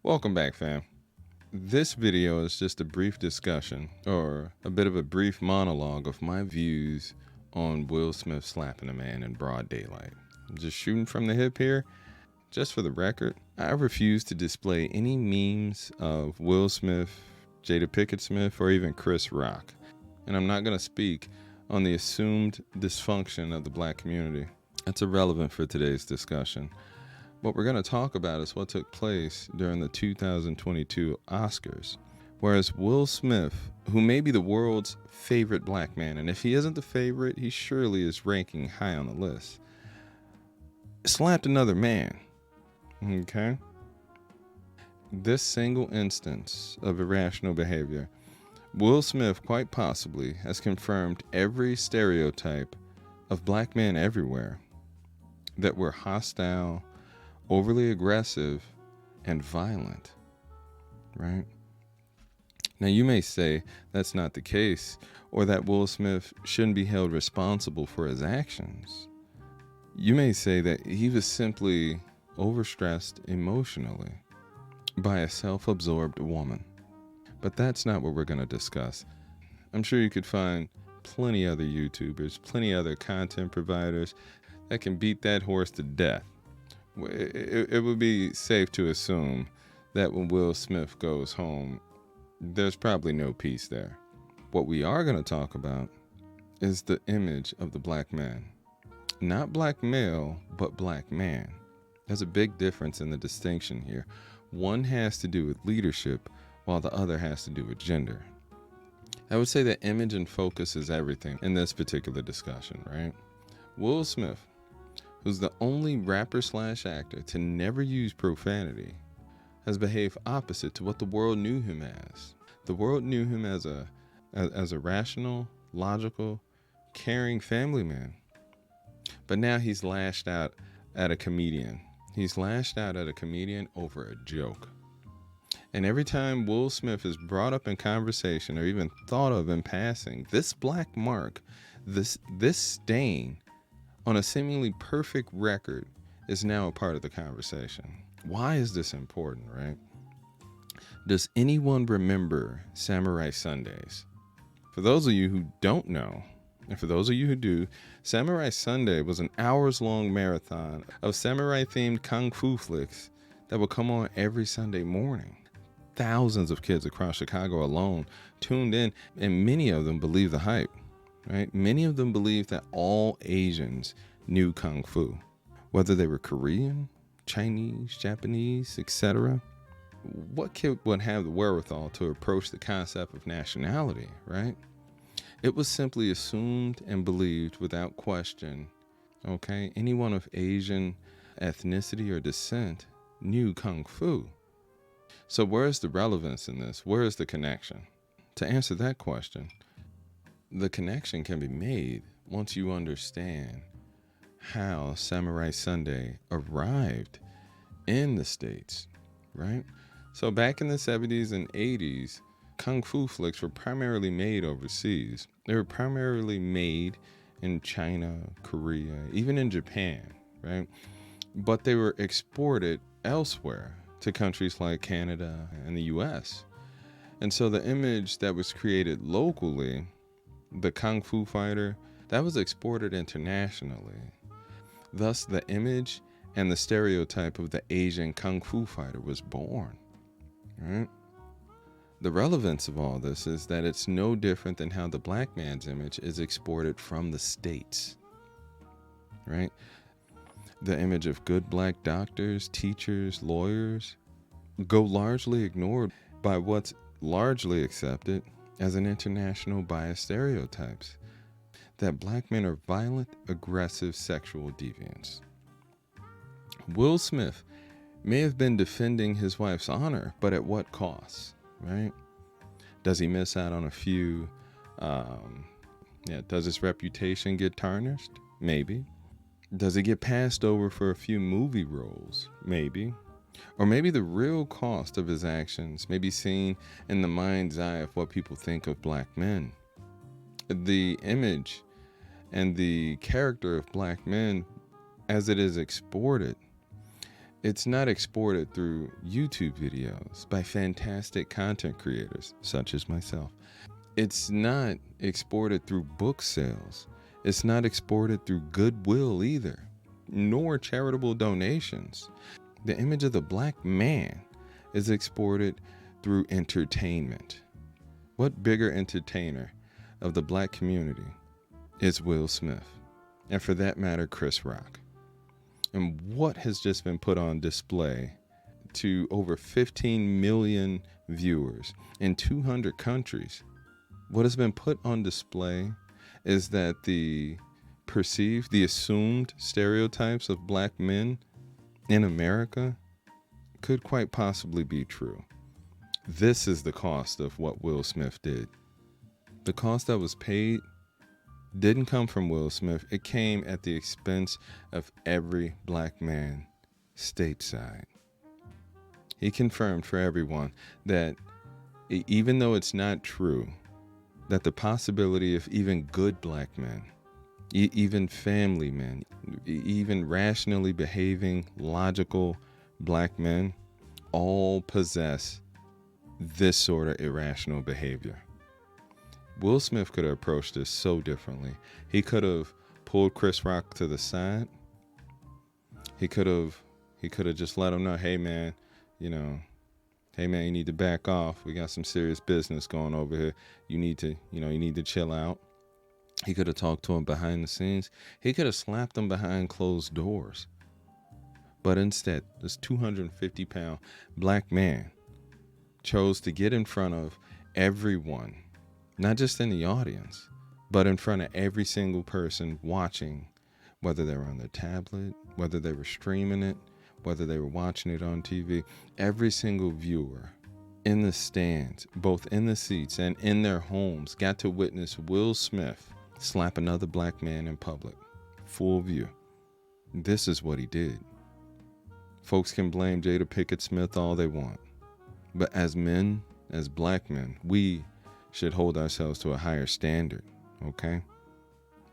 Welcome back, fam. This video is just a brief discussion, or a bit of a brief monologue of my views on Will Smith slapping a man in broad daylight. I'm just shooting from the hip here. Just for the record, I refuse to display any memes of Will Smith, Jada Pinkett Smith, or even Chris Rock. And I'm not going to speak on the assumed dysfunction of the black community. That's irrelevant for today's discussion. What we're going to talk about is what took place during the 2022 Oscars. Whereas Will Smith, who may be the world's favorite black man, and if he isn't the favorite, he surely is ranking high on the list, slapped another man. Okay? This single instance of irrational behavior, Will Smith quite possibly has confirmed every stereotype of black men everywhere, that we're hostile, overly aggressive, and violent, right? Now, you may say that's not the case, or that Will Smith shouldn't be held responsible for his actions. You may say that he was simply overstressed emotionally by a self-absorbed woman. But that's not what we're going to discuss. I'm sure you could find plenty other YouTubers, plenty other content providers that can beat that horse to death. It would be safe to assume that when Will Smith goes home, there's probably no peace there. What we are going to talk about is the image of the black man. Not black male, but black man. There's a big difference in the distinction here. One has to do with leadership, while the other has to do with gender. I would say that image and focus is everything in this particular discussion, right? Will Smith, who's the only rapper/actor to never use profanity, has behaved opposite to what the world knew him as. The world knew him as a rational, logical, caring family man. But now he's lashed out at a comedian. He's lashed out at a comedian over a joke. And every time Will Smith is brought up in conversation or even thought of in passing, this black mark, this stain on a seemingly perfect record is now a part of the conversation. Why is this important, right? Does anyone remember Samurai Sundays? For those of you who don't know, and for those of you who do, Samurai Sunday was an hours-long marathon of samurai-themed kung fu flicks that would come on every Sunday morning. Thousands of kids across Chicago alone tuned in, and many of them believed the hype. Right? Many of them believed that all Asians knew Kung Fu, whether they were Korean, Chinese, Japanese, etc. What kid would have the wherewithal to approach the concept of nationality, right? It was simply assumed and believed without question, okay? Anyone of Asian ethnicity or descent knew Kung Fu. So where's the relevance in this? Where is the connection? To answer that question, the connection can be made once you understand how Samurai Sunday arrived in the States, right? So back in the 70s and 80s, Kung Fu flicks were primarily made overseas. They were primarily made in China, Korea, even in Japan, right? But they were exported elsewhere to countries like Canada and the US. And so the image that was created locally, the Kung Fu fighter, that was exported internationally. Thus, the image and the stereotype of the Asian Kung Fu fighter was born, right? The relevance of all this is that it's no different than how the black man's image is exported from the States, right? The image of good black doctors, teachers, lawyers go largely ignored by what's largely accepted as an international bias stereotypes, that black men are violent, aggressive, sexual deviants. Will Smith may have been defending his wife's honor, but at what cost, right? Does he miss out on a few, does his reputation get tarnished? Maybe. Does he get passed over for a few movie roles? Maybe. Or maybe the real cost of his actions may be seen in the mind's eye of what people think of black men. The image and the character of black men, as it is exported, It's not exported through YouTube videos by fantastic content creators such as myself. It's not exported through book sales. It's not exported through goodwill either, nor charitable donations. The image of the black man is exported through entertainment. What bigger entertainer of the black community is Will Smith? And for that matter, Chris Rock. And what has just been put on display to over 15 million viewers in 200 countries? What has been put on display is that the assumed stereotypes of black men in America could quite possibly be true. This is the cost of what Will Smith did. The cost that was paid didn't come from Will Smith. It came at the expense of every black man stateside. He confirmed for everyone that even though it's not true, that the possibility of even good black men, even family men, even rationally behaving, logical black men, all possess this sort of irrational behavior. Will Smith could have approached this so differently. He could have pulled Chris Rock to the side. He could have just let him know, hey man, you need to back off. We got some serious business going over here. You need to chill out. He could have talked to him behind the scenes. He could have slapped him behind closed doors. But instead, this 250-pound black man chose to get in front of everyone, not just in the audience, but in front of every single person watching, whether they were on their tablet, whether they were streaming it, whether they were watching it on TV. Every single viewer in the stands, both in the seats and in their homes, got to witness Will Smith slap another black man in public, full view. This is what he did. Folks can blame Jada Pinkett Smith all they want, but as men, as black men, we should hold ourselves to a higher standard, okay?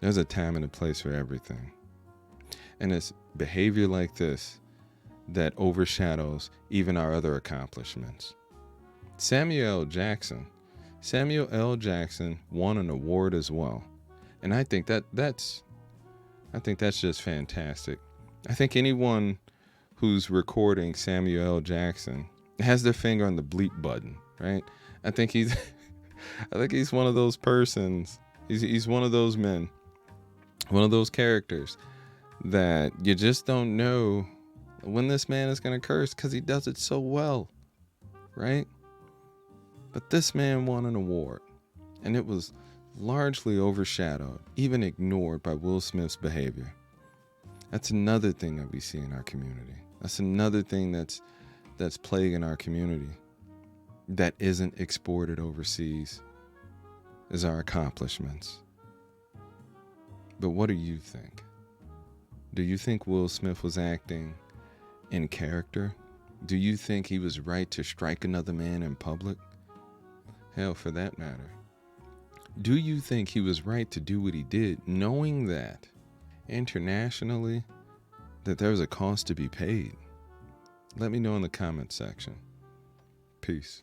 There's a time and a place for everything. And it's behavior like this that overshadows even our other accomplishments. Samuel L. Jackson won an award as well. And I think that's just fantastic. I think anyone who's recording Samuel L. Jackson has their finger on the bleep button, right? I think he's one of those persons. He's one of those men, one of those characters that you just don't know when this man is going to curse because he does it so well, right? But this man won an award, and it was largely overshadowed, even ignored by Will Smith's behavior. That's another thing that we see in our community. That's another thing that's plaguing our community that isn't exported overseas, is our accomplishments. But what do you think? Do you think Will Smith was acting in character? Do you think he was right to strike another man in public? Hell, for that matter. Do you think he was right to do what he did, knowing that internationally that there was a cost to be paid? Let me know in the comment section. Peace.